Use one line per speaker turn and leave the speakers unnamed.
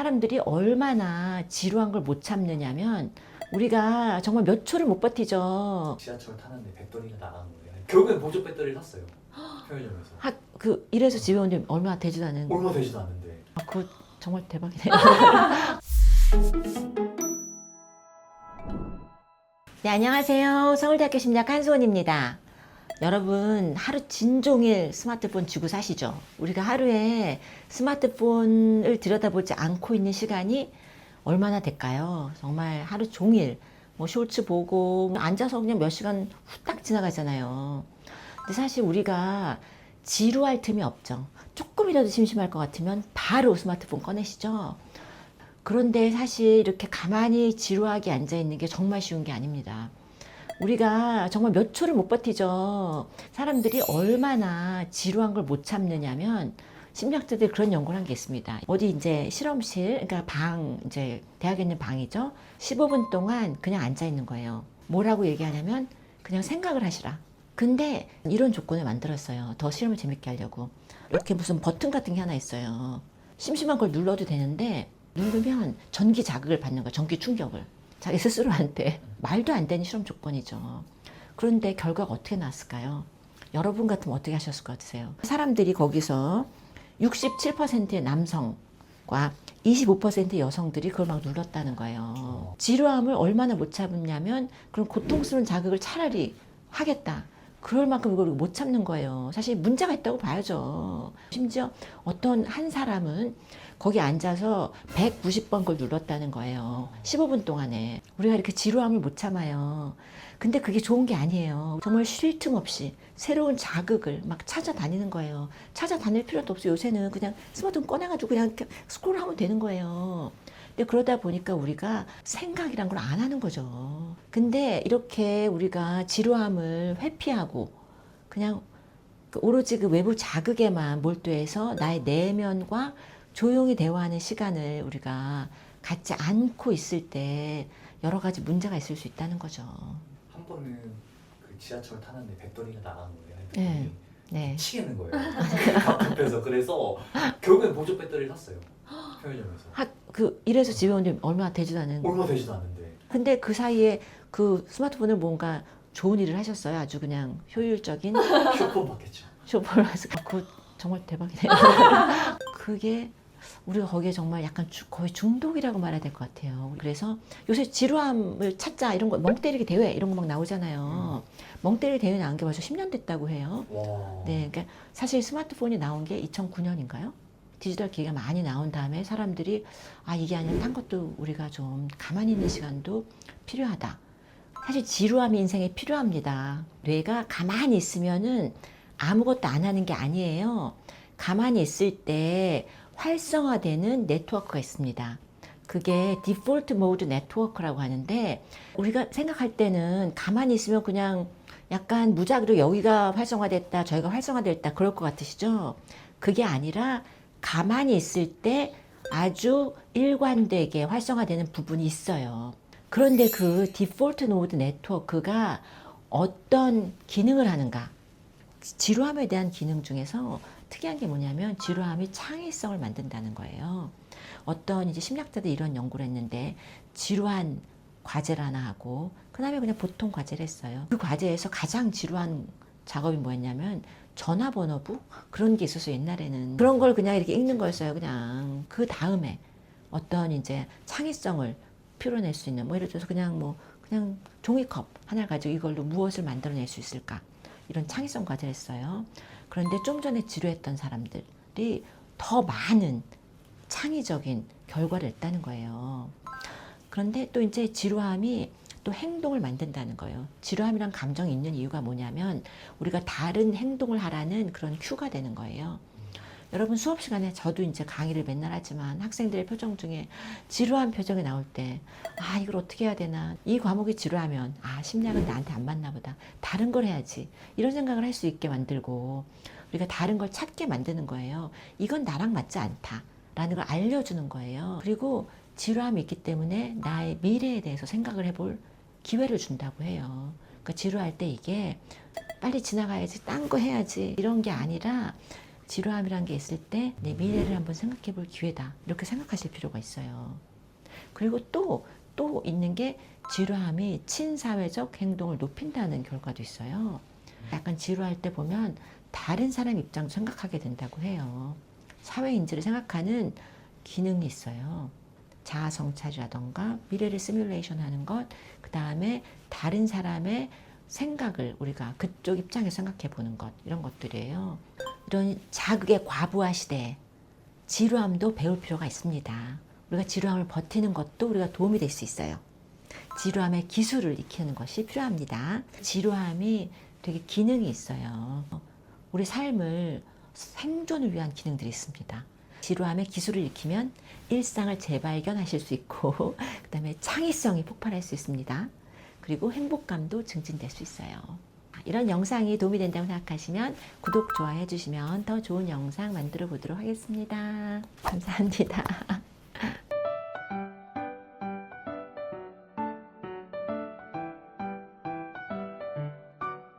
사람들이 얼마나 지루한 걸 못 참느냐면 우리가 정말 몇 초를 못 버티죠.
지하철 타는데 배터리가 나가는 거예요. 결국엔 보조 배터리를 샀어요. 편의점에서.
이래서 집에 온 지 얼마 되지도 않은.
얼마 되지도 않는데.
그거 정말 대박이네요. 네, 안녕하세요. 서울대학교 심리학 한수원입니다. 여러분, 하루 진종일 스마트폰 쥐고 사시죠? 우리가 하루에 스마트폰을 들여다보지 않고 있는 시간이 얼마나 될까요? 정말 하루 종일 뭐 쇼츠 보고 앉아서 그냥 몇 시간 후딱 지나가잖아요. 근데 사실 우리가 지루할 틈이 없죠. 조금이라도 심심할 것 같으면 바로 스마트폰 꺼내시죠. 그런데 사실 이렇게 가만히 지루하게 앉아있는 게 정말 쉬운 게 아닙니다. 우리가 정말 몇 초를 못 버티죠. 사람들이 얼마나 지루한 걸 못 참느냐면 심리학자들이 그런 연구를 한 게 있습니다. 어디 이제 실험실, 그러니까 이제 대학에 있는 방이죠. 15분 동안 그냥 앉아 있는 거예요. 뭐라고 얘기하냐면 그냥 생각을 하시라. 근데 이런 조건을 만들었어요. 더 실험을 재밌게 하려고. 이렇게 무슨 버튼 같은 게 하나 있어요. 심심한 걸 눌러도 되는데 누르면 전기 자극을 받는 거예요. 전기 충격을. 자기 스스로한테. 말도 안 되는 실험 조건이죠. 그런데 결과가 어떻게 나왔을까요? 여러분 같으면 어떻게 하셨을 것 같으세요? 사람들이 거기서 67%의 남성과 25%의 여성들이 그걸 막 눌렀다는 거예요. 지루함을 얼마나 못 참냐면 그런 고통스러운 자극을 차라리 하겠다. 그럴 만큼 이걸 못 참는 거예요. 사실 문제가 있다고 봐야죠. 심지어 어떤 한 사람은 거기 앉아서 190번 걸 눌렀다는 거예요. 15분 동안에. 우리가 이렇게 지루함을 못 참아요. 근데 그게 좋은 게 아니에요. 정말 쉴 틈 없이 새로운 자극을 막 찾아다니는 거예요. 찾아다닐 필요도 없어요. 요새는 그냥 스마트폰 꺼내가지고 그냥 이렇게 스크롤하면 되는 거예요. 근데 그러다 보니까 우리가 생각이란 걸 안 하는 거죠. 근데 이렇게 우리가 지루함을 회피하고 그냥 오로지 그 외부 자극에만 몰두해서 나의 내면과 조용히 대화하는 시간을 우리가 갖지 않고 있을 때 여러 가지 문제가 있을 수 있다는 거죠.
한 번은 그 지하철 타는데 배터리가 나가는 거예요.
네. 네.
미치겠는 거예요. 갑급해서. 그래서 결국엔 보조 배터리를 샀어요. 편의점에서.
이래서 집에 온 지 얼마 되지도 않은.
얼마 되지도 않는데.
근데 그 사이에 그 스마트폰을 뭔가 좋은 일을 하셨어요. 아주 그냥 효율적인.
쇼폰 받겠죠.
쇼퍼를 해서. 그거 정말 대박이네요. 그게 우리가 거기에 정말 약간 거의 중독이라고 말해야 될 것 같아요. 그래서 요새 지루함을 찾자 이런 거, 멍 때리기 대회 이런 거 막 나오잖아요. 멍 때리기 대회 나온 게 벌써 10년 됐다고 해요.
와.
네, 그러니까 사실 스마트폰이 나온 게 2009년인가요? 디지털 기기가 많이 나온 다음에 사람들이 이게 아니라 딴 것도 우리가 좀 가만히 있는 시간도 필요하다. 사실 지루함이 인생에 필요합니다. 뇌가 가만히 있으면은 아무것도 안 하는 게 아니에요. 가만히 있을 때 활성화되는 네트워크가 있습니다. 그게 디폴트 모드 네트워크라고 하는데 우리가 생각할 때는 가만히 있으면 그냥 약간 무작위로 여기가 활성화됐다 저기가 활성화됐다 그럴 것 같으시죠? 그게 아니라 가만히 있을 때 아주 일관되게 활성화되는 부분이 있어요. 그런데 그 디폴트 노드 네트워크가 어떤 기능을 하는가? 지루함에 대한 기능 중에서 특이한 게 뭐냐면 지루함이 창의성을 만든다는 거예요. 어떤 이제 심리학자들이 이런 연구를 했는데 지루한 과제를 하나 하고 그 다음에 그냥 보통 과제를 했어요. 그 과제에서 가장 지루한 작업이 뭐였냐면 전화번호부? 그런 게 있었어요. 옛날에는. 그런 걸 그냥 이렇게 읽는 거였어요. 그냥. 그 다음에 어떤 이제 창의성을 풀어낼 수 있는 뭐 예를 들어서 그냥 종이컵 하나를 가지고 이걸로 무엇을 만들어낼 수 있을까? 이런 창의성 과제를 했어요. 그런데 좀 전에 지루했던 사람들이 더 많은 창의적인 결과를 냈다는 거예요. 그런데 또 이제 지루함이 또 행동을 만든다는 거예요. 지루함이란 감정이 있는 이유가 뭐냐면 우리가 다른 행동을 하라는 그런 큐가 되는 거예요. 여러분 수업 시간에 저도 이제 강의를 맨날 하지만 학생들의 표정 중에 지루한 표정이 나올 때 이걸 어떻게 해야 되나, 이 과목이 지루하면 심리학은 나한테 안 맞나 보다, 다른 걸 해야지, 이런 생각을 할 수 있게 만들고 우리가 다른 걸 찾게 만드는 거예요. 이건 나랑 맞지 않다 라는 걸 알려주는 거예요. 그리고 지루함이 있기 때문에 나의 미래에 대해서 생각을 해볼 기회를 준다고 해요. 그러니까 지루할 때 이게 빨리 지나가야지, 딴 거 해야지 이런 게 아니라 지루함이란 게 있을 때 내 미래를 한번 생각해 볼 기회다. 이렇게 생각하실 필요가 있어요. 그리고 또 있는 게 지루함이 친사회적 행동을 높인다는 결과도 있어요. 약간 지루할 때 보면 다른 사람 입장도 생각하게 된다고 해요. 사회인지를 생각하는 기능이 있어요. 자아 성찰이라던가 미래를 시뮬레이션 하는 것, 그 다음에 다른 사람의 생각을 우리가 그쪽 입장에서 생각해 보는 것, 이런 것들이에요. 이런 자극의 과부하 시대에 지루함도 배울 필요가 있습니다. 우리가 지루함을 버티는 것도 우리가 도움이 될 수 있어요. 지루함의 기술을 익히는 것이 필요합니다. 지루함이 되게 기능이 있어요. 우리 삶을 생존을 위한 기능들이 있습니다. 지루함의 기술을 익히면 일상을 재발견하실 수 있고 그 다음에 창의성이 폭발할 수 있습니다. 그리고 행복감도 증진될 수 있어요. 이런 영상이 도움이 된다고 생각하시면 구독, 좋아해 주시면 더 좋은 영상 만들어 보도록 하겠습니다. 감사합니다.